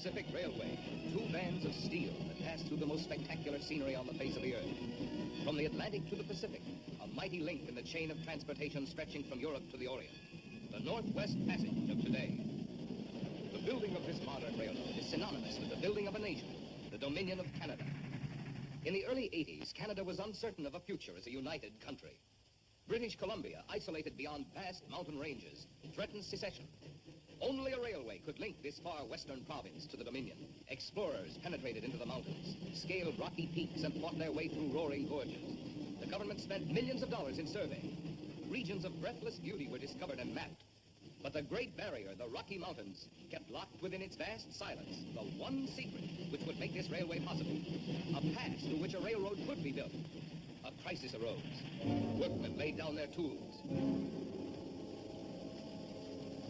Pacific Railway, two bands of steel that pass through the most spectacular scenery on the face of the earth. From the Atlantic to the Pacific, a mighty link in the chain of transportation stretching from Europe to the Orient. The Northwest Passage of today. The building of this modern railroad is synonymous with the building of a nation, the Dominion of Canada. In the early 80s, Canada was uncertain of a future as a united country. British Columbia, isolated beyond vast mountain ranges, threatened secession. Only a railway could link this far western province to the Dominion. Explorers penetrated into the mountains, scaled rocky peaks, and fought their way through roaring gorges. The government spent millions of dollars in surveying. Regions of breathless beauty were discovered and mapped. But the Great Barrier, the Rocky Mountains, kept locked within its vast silence the one secret which would make this railway possible. A pass through which a railroad could be built. A crisis arose. Workmen laid down their tools.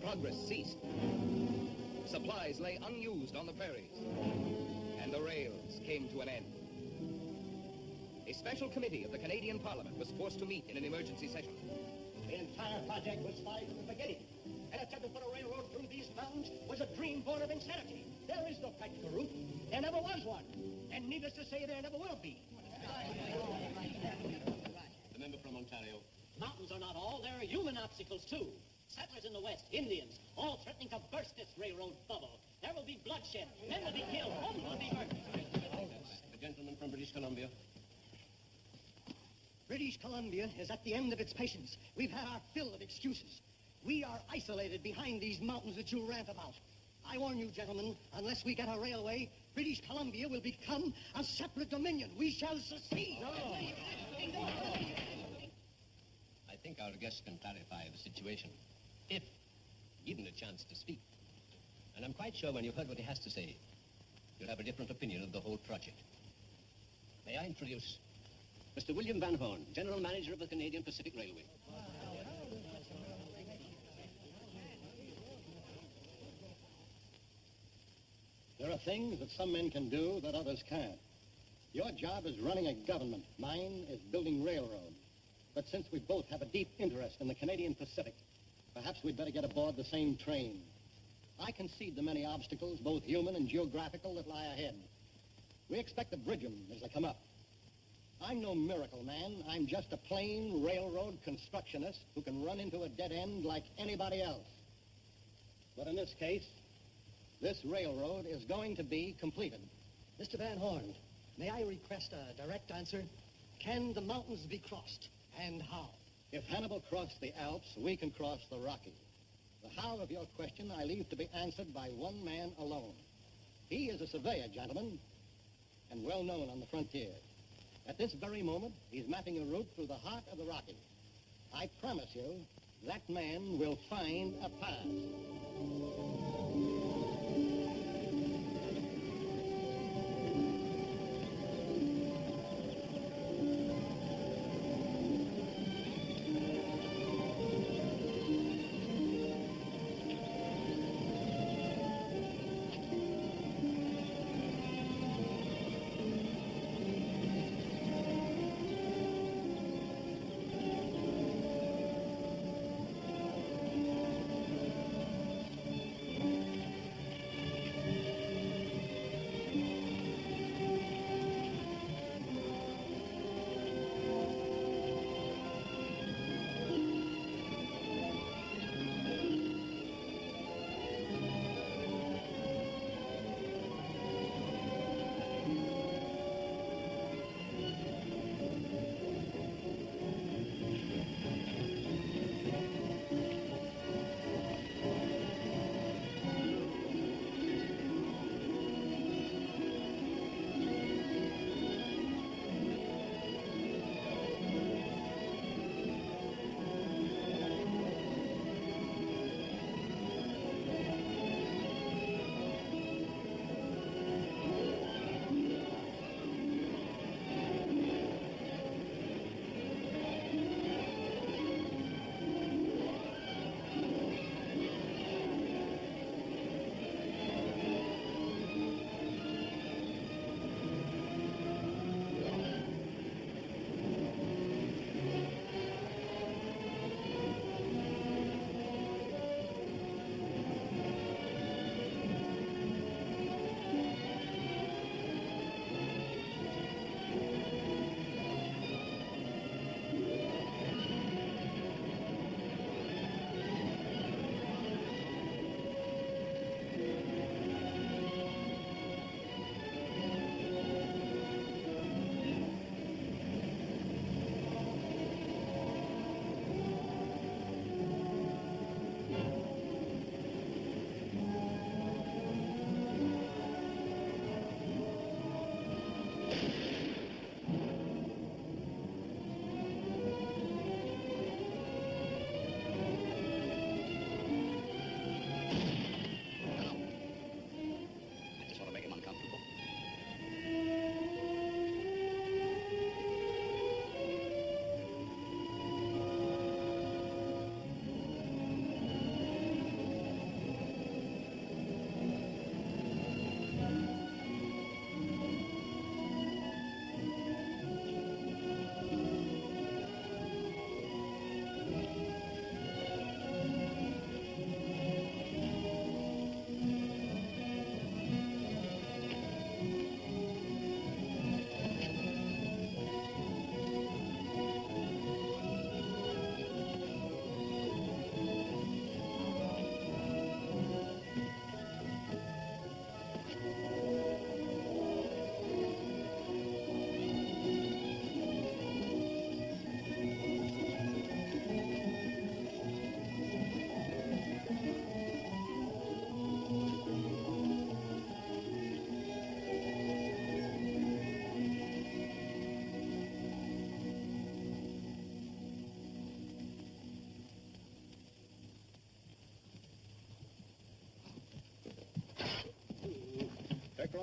Progress ceased. Supplies lay unused on the prairies. And the rails came to an end. A special committee of the Canadian Parliament was forced to meet in an emergency session. The entire project was spied from the beginning. An attempt to put a railroad through these mountains was a dream born of insanity. There is no practical route. There never was one. And needless to say, there never will be. The member from Ontario. Mountains are not all. There are human obstacles, too. Settlers in the West, Indians, all threatening to burst this railroad bubble. There will be bloodshed. Men will be killed. Homes will be burned. The gentleman from British Columbia. British Columbia is at the end of its patience. We've had our fill of excuses. We are isolated behind these mountains that you rant about. I warn you, gentlemen, unless we get a railway, British Columbia will become a separate dominion. We shall secede. No. I think our guest can clarify the situation, if given a chance to speak. And I'm quite sure when you've heard what he has to say, you'll have a different opinion of the whole project. May I introduce Mr. William Van Horn, General Manager of the Canadian Pacific Railway. There are things that some men can do that others can't. Your job is running a government. Mine is building railroads. But since we both have a deep interest in the Canadian Pacific, perhaps we'd better get aboard the same train. I concede the many obstacles, both human and geographical, that lie ahead. We expect to bridge them as they come up. I'm no miracle man. I'm just a plain railroad constructionist who can run into a dead end like anybody else. But in this case, this railroad is going to be completed. Mr. Van Horn, may I request a direct answer? Can the mountains be crossed, and how? If Hannibal crossed the Alps, we can cross the Rockies. The how of your question I leave to be answered by one man alone. He is a surveyor, gentlemen, and well known on the frontier. At this very moment, he's mapping a route through the heart of the Rockies. I promise you, that man will find a pass.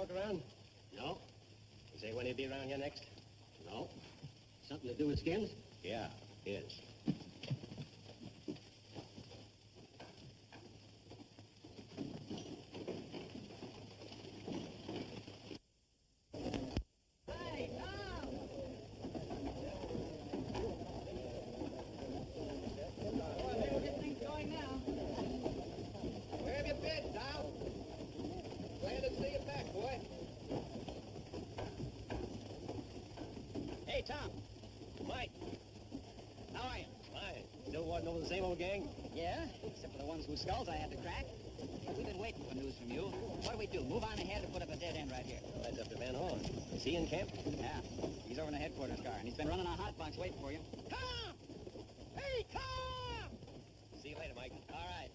poke around? No. You say when he'll be around here next? No. Something to do with skins? Yeah, is. Where have you been, Tom? Glad to see you back, boy. Hey, Tom. Mike. How are you? Fine. Still wanting over the same old gang? Yeah, except for the ones whose skulls I had to crack. We've been waiting for news from you. What do we do? Move on ahead or put up a dead end right here? Well, that's up to Van Horn. Is he in camp? Yeah, he's over in the headquarters car, and he's been running a hot box waiting for you. Tom! Hey, Tom! See you later, Mike. All right.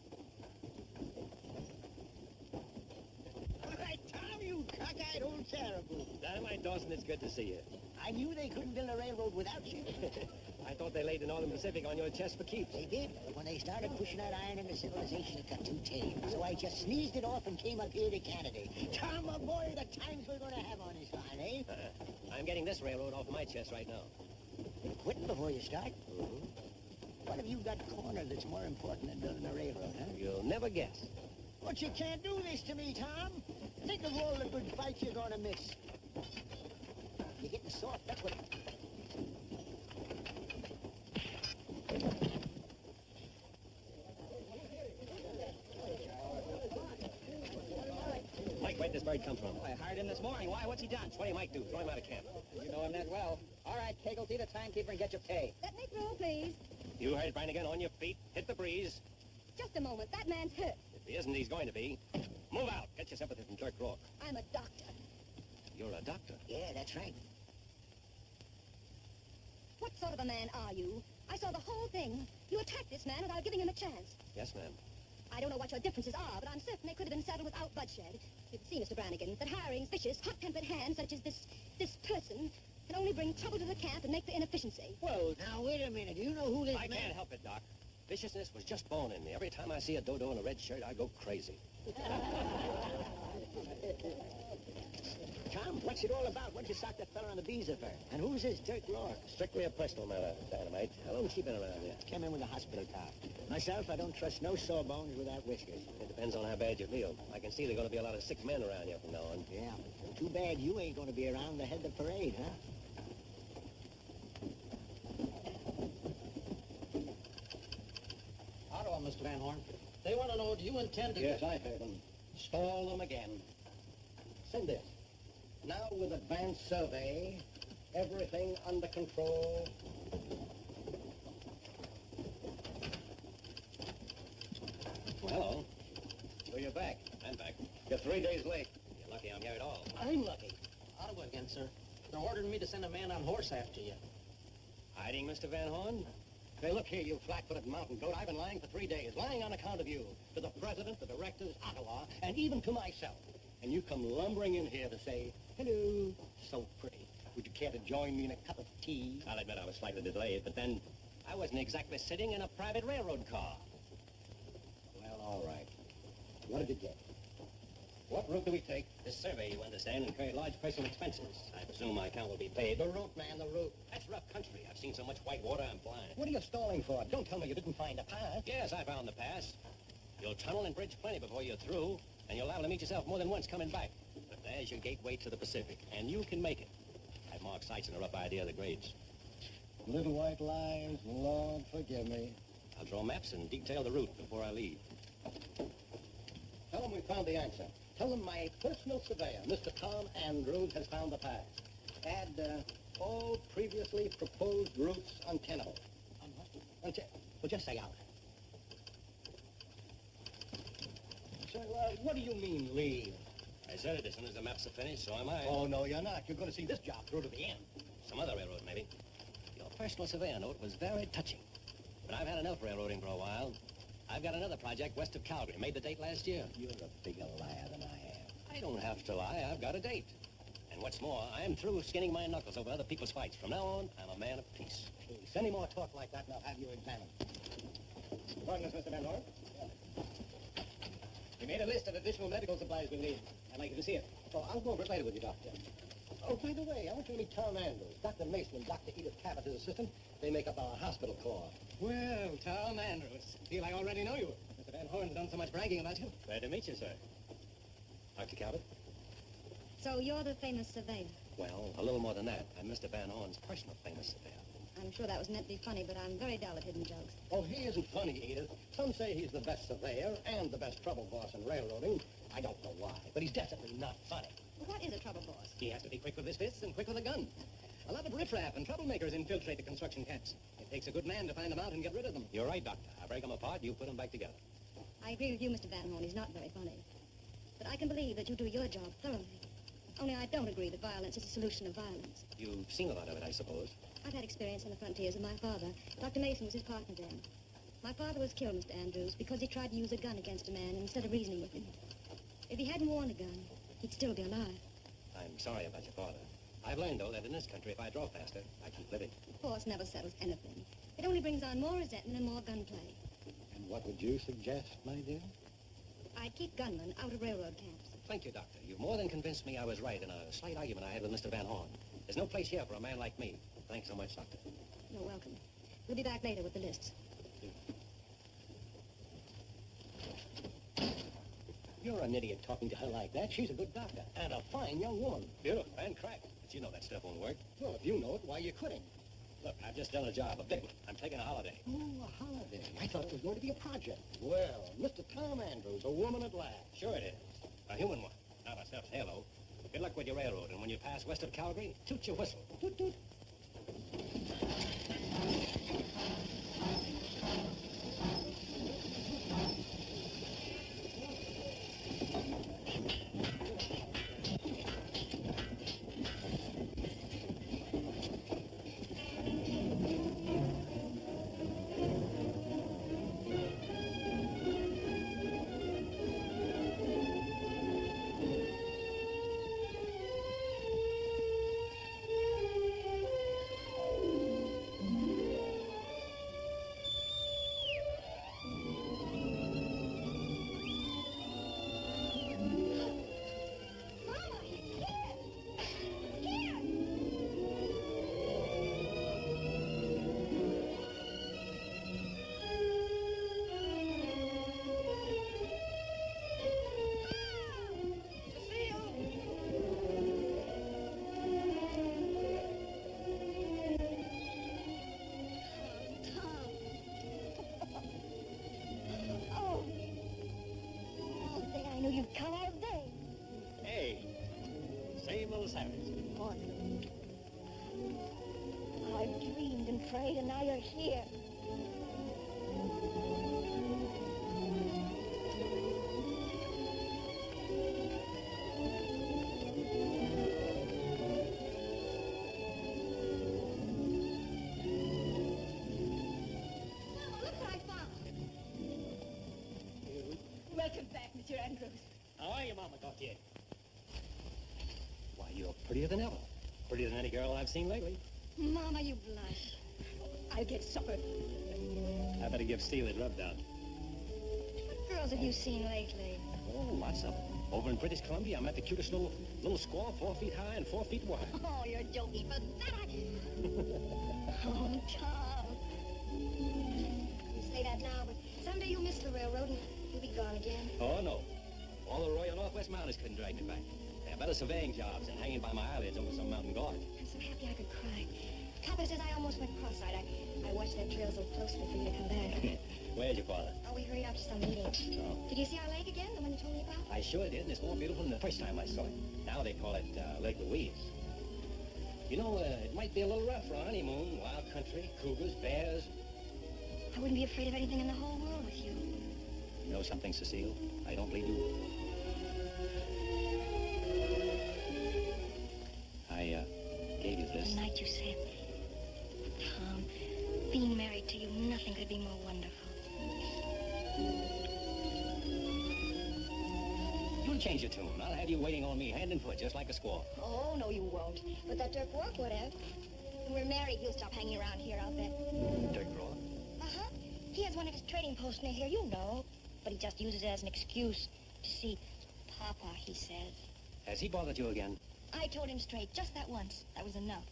All right, Tom, you cockeyed old terrible. Dynamite Dawson, it's good to see you. I knew they couldn't build a railroad without you. I thought they laid the Northern Pacific on your chest for keeps. They did, but when they started pushing that iron into civilization, it got too tame. So I just sneezed it off and came up here to Canada. Tom, my boy, the times we're going to have on this line, eh? I'm getting this railroad off my chest right now. You're quitting before you start? What have you got cornered that's more important than building a railroad, huh? You'll never guess. But you can't do this to me, Tom. Think of all the good fights you're going to miss. You're getting soft, that's what... Mike, where'd this bird come from? I hired him this morning. Why? What's he done? What do you Mike do? Throw him out of camp. You know him that well. All right, Kegel, be the timekeeper and get your pay. Let me through, please. You heard Brannigan, on your feet. Hit the breeze. Just a moment. That man's hurt. If he isn't, he's going to be. Move out. Get your sympathy from Clerk Rourke. I'm a doctor. You're a doctor. Yeah, that's right. What sort of a man are you? I saw the whole thing. You attacked this man without giving him a chance. Yes, ma'am. I don't know what your differences are, but I'm certain they could have been settled without bloodshed. You can see, Mr. Brannigan, that hiring vicious, hot-tempered hands such as this person can only bring trouble to the camp and make for inefficiency. Whoa, now, wait a minute. Do you know who this I man... can't help it, Doc. Viciousness was just born in me. Every time I see a dodo in a red shirt, I go crazy. Tom, what's it all about? What'd you sock that fella on the visa for? And who's this Dirk Rourke? Strictly a personal matter, Dynamite. How long's he been around here? Came in with a hospital car. Myself, I don't trust no sawbones without whiskers. It depends on how bad you feel. I can see there are going to be a lot of sick men around here from now on. Yeah. Too bad you ain't going to be around to head the parade, huh? Ottawa, Mr. Van Horn. They want to know, do you intend to... Yes, I heard them. Stall them again. Send this. Now with advanced survey, everything under control. Hello. So you're back. I'm back. You're 3 days late. You're lucky I'm here at all. I'm lucky. Ottawa again, sir. They're ordering me to send a man on horse after you. Hiding, Mr. Van Horn? Hey, look here, you flat-footed mountain goat. I've been lying for 3 days, lying on account of you. To the president, the directors, Ottawa, and even to myself. And you come lumbering in here to say, hello, so pretty. Would you care to join me in a cup of tea? I'll admit I was slightly delayed, but then I wasn't exactly sitting in a private railroad car. Well, all right. What did you get? What route do we take? This survey, you understand, incurred large personal expenses. I presume my account will be paid. The route, man, the route. That's rough country. I've seen so much white water, I'm blind. What are you stalling for? Don't tell me you didn't find a path. Yes, I found the pass. You'll tunnel and bridge plenty before you're through, and you're liable to meet yourself more than once coming back. But there's your gateway to the Pacific, and you can make it. I've marked sites and a rough idea of the grades. Little white lines, Lord, forgive me. I'll draw maps and detail the route before I leave. Tell them we found the answer. Tell them my personal surveyor, Mr. Tom Andrews, has found the path. Add all previously proposed routes untenable. Well, just say out. So, what do you mean, leave? I said it as soon as the maps are finished, so am I. Oh, no, you're not. You're going to see this job through to the end. Some other railroad, maybe. Your personal surveyor note was very touching. But I've had enough railroading for a while. I've got another project west of Calgary. Made the date last year. You're a bigger liar than I am. I don't have to lie. I've got a date. And what's more, I'm through skinning my knuckles over other people's fights. From now on, I'm a man of peace. Please, any more talk like that and I'll have you examined. Pardon us, Mr. Van Horn. We made a list of additional medical supplies we'll need. I'd like you to see it. Oh, I'll go over it later with you, Doctor. Oh, by the way, I want you to meet Tom Andrews. Dr. Mason and Dr. Edith Cabot, his assistant. They make up our hospital corps. Well, Tom Andrews. Feel I already know you. Mr. Van Horn's done so much bragging about you. Glad to meet you, sir. Dr. Cabot? So you're the famous surveyor. Well, a little more than that. I'm Mr. Van Horn's personal famous surveyor. I'm sure that was meant to be funny, but I'm very dull at hidden jokes. Oh, he isn't funny, Edith. Some say he's the best surveyor and the best trouble boss in railroading. I don't know why, but he's definitely not funny. Well, what is a trouble boss? He has to be quick with his fists and quick with a gun. A lot of riffraff and troublemakers infiltrate the construction camps. It takes a good man to find them out and get rid of them. You're right, Doctor. I break them apart, you put them back together. I agree with you, Mr. Van Horn. He's not very funny. But I can believe that you do your job thoroughly. Only I don't agree that violence is a solution of violence. You've seen a lot of it, I suppose. I've had experience on the frontiers with my father. Dr. Mason was his partner then. My father was killed, Mr. Andrews, because he tried to use a gun against a man instead of reasoning with him. If he hadn't worn a gun, he'd still be alive. I'm sorry about your father. I've learned, though, that in this country, if I drove faster, I keep living. Force never settles anything. It only brings on more resentment and more gunplay. And what would you suggest, my dear? I'd keep gunmen out of railroad camps. Thank you, Doctor. You've more than convinced me I was right in a slight argument I had with Mr. Van Horn. There's no place here for a man like me. Thanks so much, Doctor. You're welcome. We'll be back later with the lists. You're an idiot talking to her like that. She's a good doctor and a fine young woman. Beautiful and crack. But you know that stuff won't work. Well, if you know it, why are you quitting? Look, I've just done a job, a big one. I'm taking a holiday. Oh, a holiday. I thought it was going to be a project. Well, Mr. Tom Andrews, a woman at last. Sure it is. A human one. Not a stuffed halo. Good luck with your railroad, and when you pass west of Calgary, toot your whistle. Toot, toot. You've come all day. Hey, same old Savage. Morning. I've dreamed and prayed, and now you're here. Mama, look what I found. Welcome back, Mr. Andrews. How are you, Mama Gautier? Why, you're prettier than ever. Prettier than any girl I've seen lately. Mama, you blush. I'll get supper. I better give Steele his rub down. What girls have you seen lately? Oh, lots of them. Over in British Columbia, I met the cutest little squaw, 4 feet high and 4 feet wide. Oh, you're joking, but that Oh, Tom. You say that now, but someday you'll miss the railroad and you'll be gone again. Oh, no. All the Royal Northwest Mountains couldn't drag me back. They have better surveying jobs than hanging by my eyelids over some mountain gorge. I'm so happy I could cry. Papa says I almost went cross-eyed. I watched that trail so closely for you to come back. Where's your father? Oh, we hurried up to some meeting. Oh. Did you see our lake again, the one you told me about? I sure did, and it's more beautiful than the first time I saw it. Now they call it Lake Louise. You know, it might be a little rough for a honeymoon. Wild country, cougars, bears. I wouldn't be afraid of anything in the whole world with you. You know something, Cecile? I don't believe you. I gave you this. The night you said, Tom, being married to you, nothing could be more wonderful. You'll change your tune. I'll have you waiting on me hand and foot, just like a squaw. Oh, no, you won't. But that Dirk Rourke would have. When we're married, he'll stop hanging around here, I'll bet. Dirk Rourke? Uh-huh. He has one of his trading posts near here, you know. But he just uses it as an excuse. To see Papa, he says. Has he bothered you again? I told him straight, just that once. That was enough.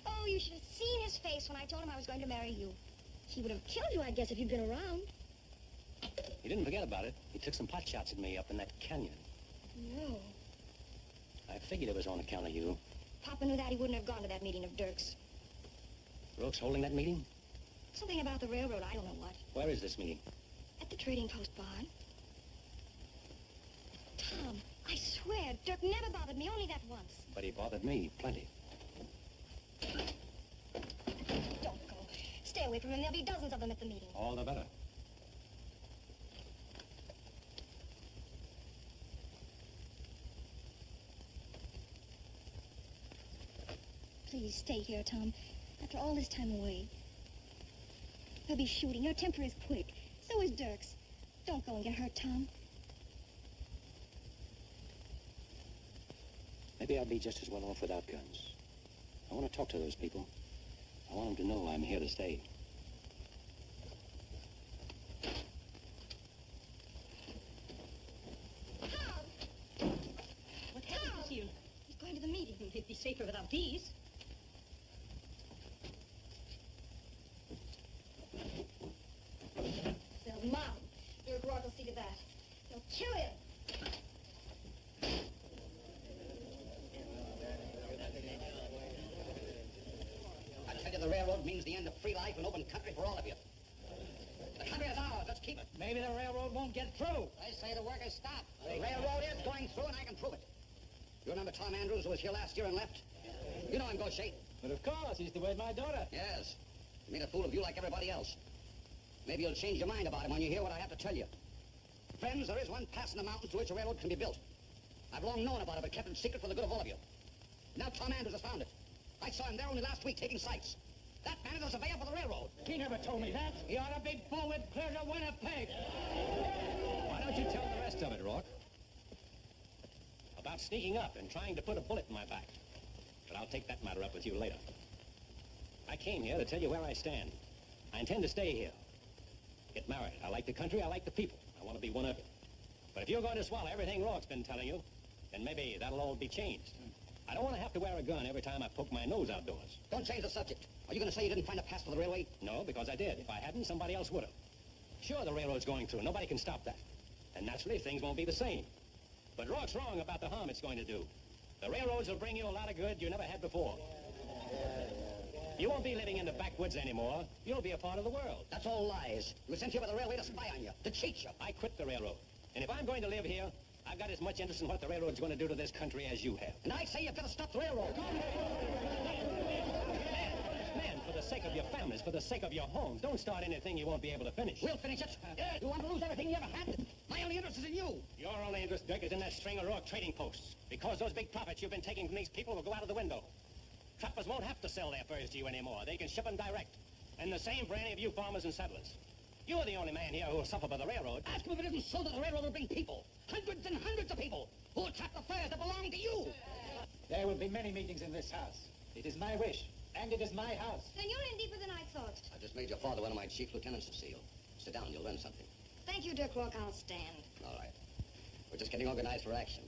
Oh, you should have seen his face when I told him I was going to marry you. He would have killed you, I guess, if you'd been around. He didn't forget about it. He took some pot shots at me up in that canyon. No. I figured it was on account of you. Papa knew that he wouldn't have gone to that meeting of Dirk's. Rourke's holding that meeting? Something about the railroad, I don't know what. Where is this meeting? At the trading post barn. Tom, I swear, Dirk never bothered me, only that once. But he bothered me, plenty. Don't go. Stay away from him. There'll be dozens of them at the meeting. All the better. Please stay here, Tom. After all this time away. They'll be shooting. Your temper is quick. So is Dirk's. Don't go and get hurt, Tom. Maybe I'll be just as well off without guns. I want to talk to those people. I want them to know I'm here to stay. Tom! What happened to you? He's going to the meeting. He'd be safer without these. They'll mob. Dirk Rourke will see to that. They'll kill him. I tell you, the railroad means the end of free life and open country for all of you. The country is ours. Let's keep it. Maybe the railroad won't get through. I say the work is stopped. The railroad is going through, and I can prove it. You remember Tom Andrews, who was here last year and left? You know him, Gaucher. But of course, he's to wed my daughter. Yes. He made a fool of you like everybody else. Maybe you'll change your mind about him when you hear what I have to tell you. Friends, there is one pass in the mountains to which a railroad can be built. I've long known about it, but kept it secret for the good of all of you. Now Tom Andrews has found it. I saw him there only last week taking sights. That man is a surveyor for the railroad. He never told me that. He ought to be forward clear to Winnipeg. Why don't you tell the rest of it, Rourke? About sneaking up and trying to put a bullet in my back. But I'll take that matter up with you later. I came here to tell you where I stand. I intend to stay here. Get married. I like the country. I like the people. I want to be one of it. But if you're going to swallow everything Rourke's been telling you, then maybe that'll all be changed. I don't want to have to wear a gun every time I poke my nose outdoors. Don't change the subject. Are you going to say you didn't find a pass for the railway? No, because I did. If I hadn't, somebody else would have. Sure, the railroad's going through. Nobody can stop that. And naturally, things won't be the same. But Rourke's wrong about the harm it's going to do. The railroads will bring you a lot of good you never had before. You won't be living in the backwoods anymore. You'll be a part of the world. That's all lies. You were sent here by the railway to spy on you, to cheat you. I quit the railroad. And if I'm going to live here, I've got as much interest in what the railroad's going to do to this country as you have. And I say you've got to stop the railroad. Man, for the sake of your families, for the sake of your homes, don't start anything you won't be able to finish. We'll finish it. You want to lose everything you ever had? My only interest is in you. Your only interest, Dirk, is in that string of Rourke trading posts. Because those big profits you've been taking from these people will go out of the window. Trappers won't have to sell their furs to you anymore. They can ship them direct. And the same for any of you farmers and settlers. You're the only man here who will suffer by the railroad. Ask him if it isn't so that the railroad will bring people. Hundreds and hundreds of people who will trap the furs that belong to you. There will be many meetings in this house. It is my wish, and it is my house. Then you're in deeper than I thought. I just made your father one of my chief lieutenants of SEAL. Sit down, you'll learn something. Thank you, Dirk Rourke. I'll stand. All right. We're just getting organized for action.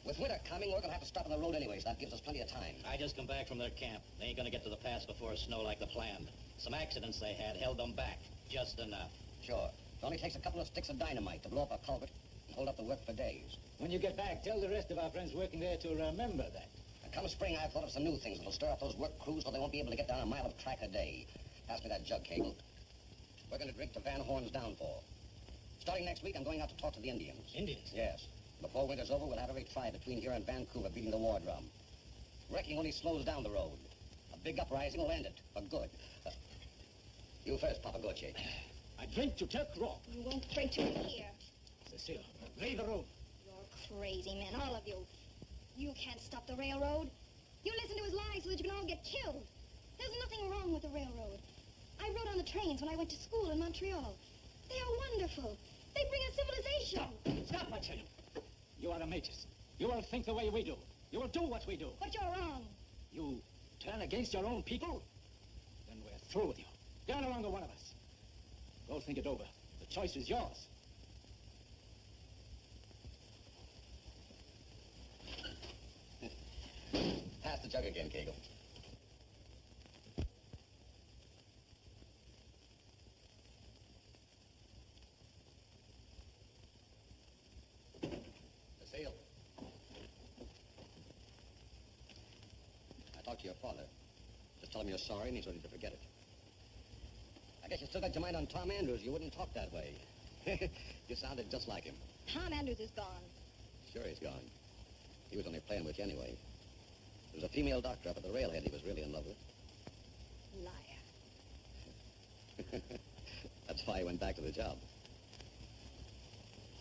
With winter coming, we're going to have to stop on the road anyway, so that gives us plenty of time. I just come back from their camp. They ain't gonna get to the pass before snow like they planned. Some accidents they had held them back. Just enough. Sure. It only takes a couple of sticks of dynamite to blow up a culvert and hold up the work for days. When you get back, tell the rest of our friends working there to remember that. And come spring, I've thought of some new things that'll stir up those work crews so they won't be able to get down a mile of track a day. Pass me that jug, Cable. We're going to drink to Van Horn's downfall. Starting next week, I'm going out to talk to the Indians. Indians? Yes. Before winter's over, we'll have every tribe between here and Vancouver beating the war drum. Wrecking only slows down the road. A big uprising will end it, for good. You first, Papa Gautier. I drink to Dirk Rourke. You won't drink to me here. Cecile, leave the room. You're crazy men, all of you. You can't stop the railroad. You listen to his lies so that you can all get killed. There's nothing wrong with the railroad. I rode on the trains when I went to school in Montreal. They are wonderful. They bring us civilization. Stop, I tell you. You are a Magus. You will think the way we do. You will do what we do. But you're wrong. You turn against your own people? Then we're through with you. You're no longer one of us. Go think it over. The choice is yours. jug again, Kegel. The sail. I talked to your father. Just tell him you're sorry and he's ready to forget it. I guess you still got your mind on Tom Andrews. You wouldn't talk that way. You sounded just like him. Tom Andrews is gone. Sure he's gone. He was only playing with you anyway. There was a female doctor up at the railhead he was really in love with. Liar. That's why he went back to the job.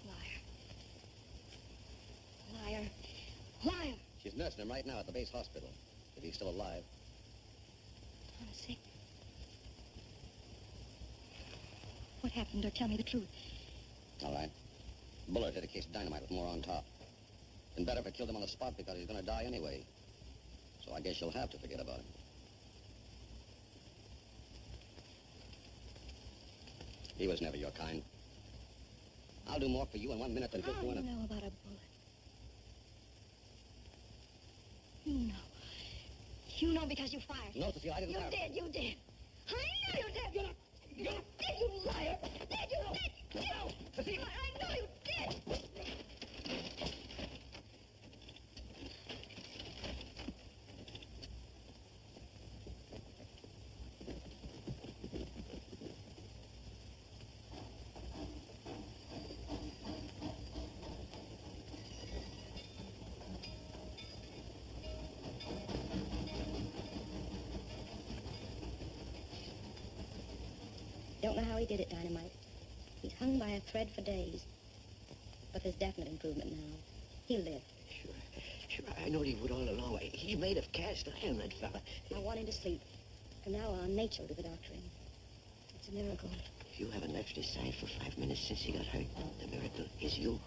Liar. Liar. Liar. She's nursing him right now at the base hospital, if he's still alive. Tom is sick. What happened? Or tell me the truth. All right. Bullard hit a case of dynamite with more on top. Been better if it killed him on the spot because he's going to die anyway. So I guess you'll have to forget about him. He was never your kind. I'll do more for you in 1 minute than he'll do in a... I know about a bullet. You know. You know because you fired. No, Cecile, I didn't fire. You did. I know you did. You did, you liar. Did you? Did you? Cecile. I know you did. Don't know how he did it, Dynamite. He's hung by a thread for days. But there's definite improvement now. He'll live. Sure, I knowed he would all along. He's made of cast iron, that fella. I want him to sleep. From now on, nature will do the doctoring. It's a miracle. If you haven't left his side for 5 minutes since he got hurt, the miracle is you.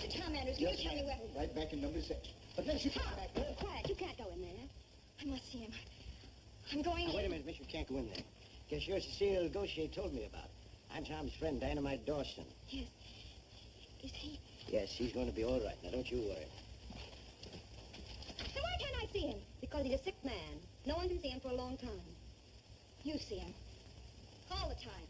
Tom Andrews, can you tell me where... Right back in number 6. But then she Tom, quiet. You can't go in there. I must see him. I'm going... Now, wait a minute, miss. You can't go in there. Guess you're Cecile Gaucher told me about. I'm Tom's friend, Dynamite Dawson. Yes. Is he... Yes, he's going to be all right. Now, don't you worry. Then why can't I see him? Because he's a sick man. No one can see him for a long time. You see him. All the time.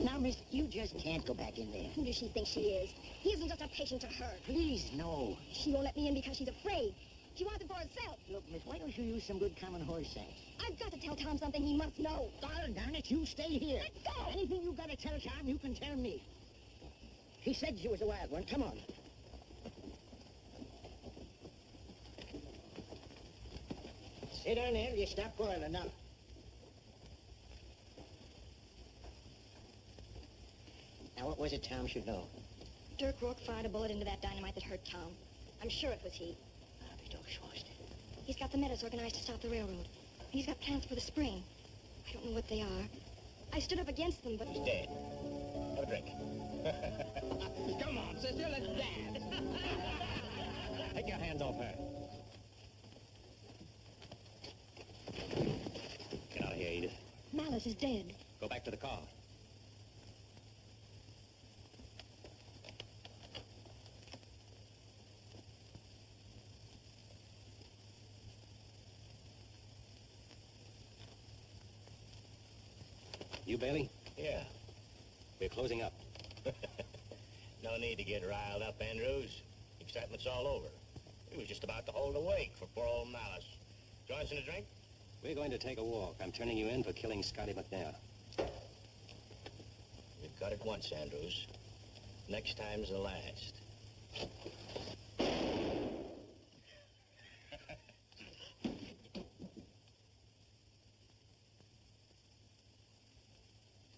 Now, miss, you just can't go back in there. Who does she think she is? He isn't just a patient to her. Please, no. She won't let me in because she's afraid. She wants it for herself. Look, miss, why don't you use some good common horse sense? I've got to tell Tom something he must know. Darn it, you stay here. Let go! Anything you got to tell Tom, you can tell me. He said she was a wild one. Come on. Sit down there. You stop boiling now. Now, what was it Tom should know? Dirk Rourke fired a bullet into that dynamite that hurt Tom. I'm sure it was he. Be doch schwarz. He's got the meadows organized to stop the railroad. He's got plans for the spring. I don't know what they are. I stood up against them, but... He's dead. Have a drink. Come on, sister, let's dance. Take your hands off her. Get out of here, Edith. Malice is dead. Go back to the car. You, Bailey? Yeah. We're closing up. No need to get riled up, Andrews. Excitement's all over. We was just about to hold a wake for poor old Malice. Join us in a drink? We're going to take a walk. I'm turning you in for killing Scotty McNair. You've got it once, Andrews. Next time's the last.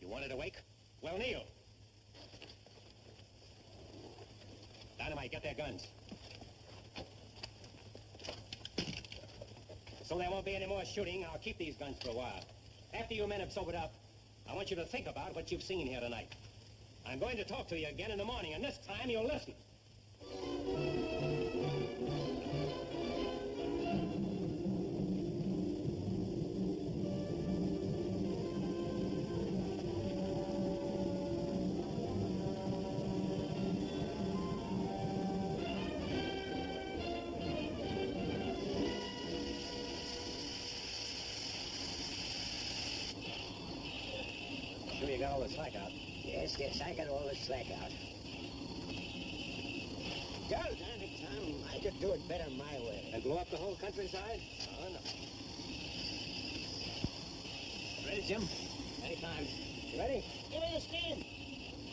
You wanted a wake? Well, kneel. Dynamite, get their guns. So there won't be any more shooting. I'll keep these guns for a while. After you men have sobered up, I want you to think about what you've seen here tonight. I'm going to talk to you again in the morning, and this time you'll listen. Sure you got all the slack out? Yes, I got all the slack out. Doggone it, Tom. I could do it better my way. And blow up the whole countryside? Oh, no. Ready, Jim? Anytime. You ready? Give me the steam.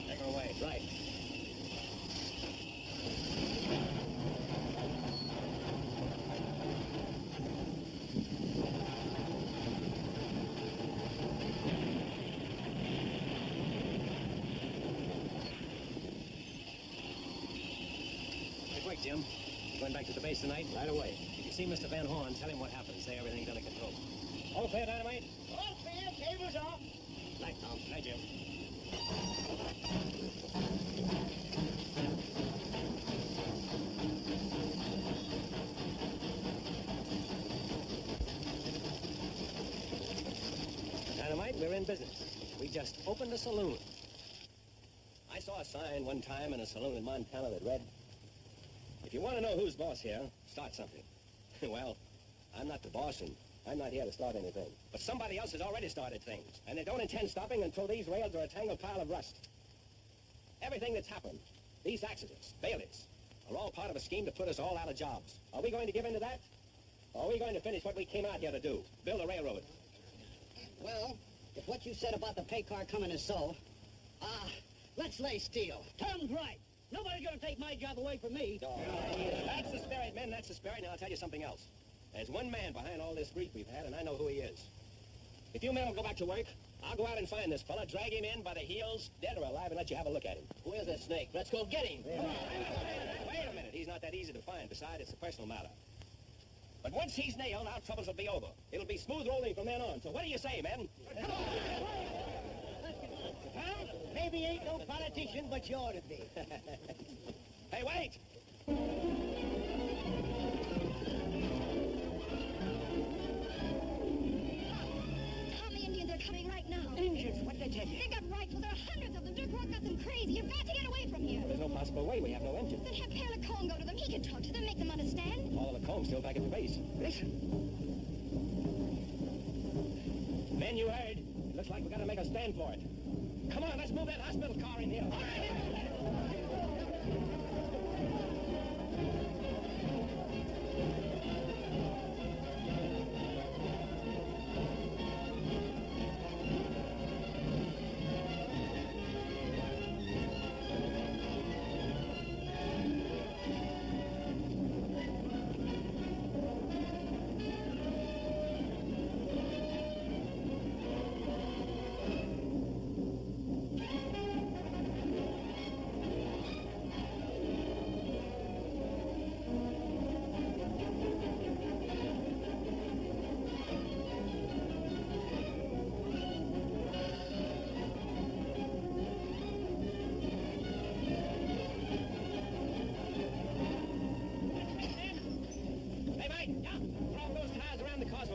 Take her away. Right. Quick, Jim. You going back to the base tonight? Right away. If you see Mr. Van Horn, tell him what happened. Say everything's under control. All clear, Dynamite? All clear, cables off. Night, Tom. Night, Jim. Dynamite, we're in business. We just opened a saloon. I saw a sign one time in a saloon in Montana that read, "If you want to know who's boss here, start something." Well, I'm not the boss, and I'm not here to start anything. But somebody else has already started things, and they don't intend stopping until these rails are a tangled pile of rust. Everything that's happened, these accidents, bailiffs, are all part of a scheme to put us all out of jobs. Are we going to give in to that? Or are we going to finish what we came out here to do, build a railroad? Well, if what you said about the pay car coming is so, let's lay steel. Tom's right. Nobody's gonna take my job away from me. That's the spirit, men, that's the spirit. Now, I'll tell you something else. There's one man behind all this grief we've had, and I know who he is. If you men will go back to work, I'll go out and find this fella, drag him in by the heels, dead or alive, and let you have a look at him. Where's the snake? Let's go get him. Wait a minute. He's not that easy to find. Besides, it's a personal matter. But once he's nailed, our troubles will be over. It'll be smooth rolling from then on. So what do you say, men? Tom, maybe you ain't no politician, but you ought to be. Hey, wait! Tom, the Indians are coming right now. Indians, what they tell you? They got rifles. There are hundreds of them. Dirk Rock got them crazy. You've got to get away from here. There's no possible way. We have no engine. Then have Pierre Lacombe go to them. He can talk to them, make them understand. All of the comb's still back at the base. Listen. Men, you heard. It looks like we got to make a stand for it. Come on, let's move that hospital car in here.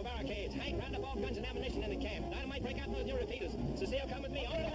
Barricades. Hank, round up all guns and ammunition in the camp. Dynamite, break out those new repeaters. Cecile, come with me. On the